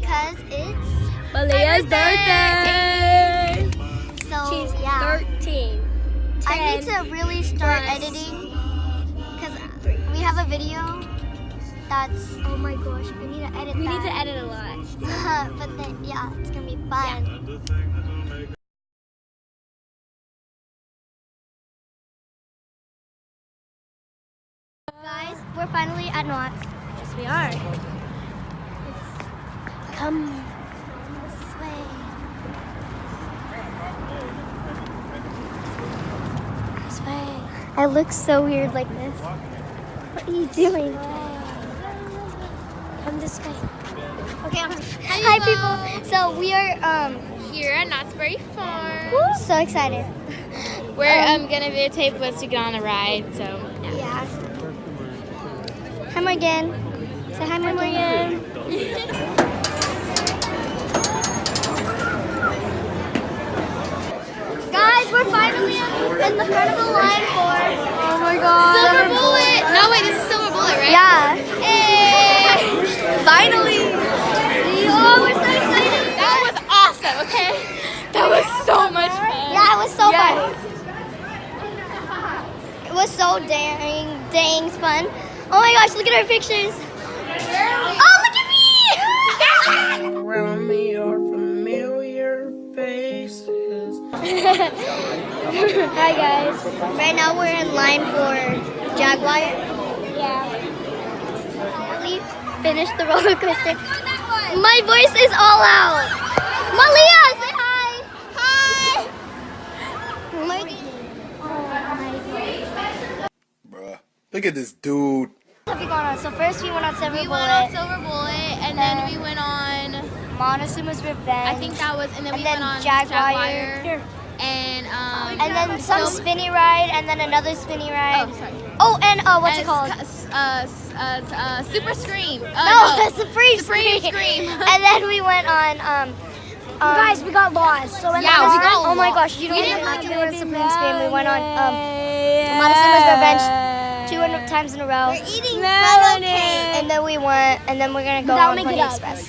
because it's Malia's birthday. so She's yeah. 13. I need to really start plus editing because we have a video that's, oh my gosh, I need to edit We that. need to edit a lot. But then, yeah, it's gonna be fun. Guys, we're finally at Knott's. Yes, we are. Come This way. this way. I look so weird like this. What are you doing? Come this way. Okay, hi people. So we are Here at Knott's Berry Farm. so excited. We're gonna videotape us to get on a ride, so Yeah. Hi Morgan. Say hi Morgan. Guys, we're finally in the front of the line for, oh my god. Silver Bullet! No wait, this is Silver Bullet, right? Yeah. Hey! Finally. Oh, we're so excited. That was awesome, okay? That was so much fun. Yeah, it was so Yes. fun. It was so dang fun. Oh my gosh, look at our pictures. Oh, look at me! Around me are familiar faces. Hi guys. Right now we're in line for Jaguar. Yeah. We finished the roller coaster. My voice is all out. Malia, say hi. Hi. Oh my god. Bruh, look at this dude. What have we gone on? So first we went on Silver We went on Bullet, Silver Bullet, and then we went on, Montezuma's Revenge. I think that was, and then we then went on Jaguar. Jaguar. And And then some spinny ride, and then another spinny ride. Oh, sorry. Oh, and what's it called? Super Scream. No, Supreme Supreme Scream. Scream. And then we went on. Guys, we got lost. So in Yeah, the we car, got Oh my lost. gosh, you don't We even didn't have to like go on it. Supreme Scream. We went on Montezuma's Revenge 2 times in a row. Eating And then we went, and then we're gonna go That'll on make Pony it up. Express.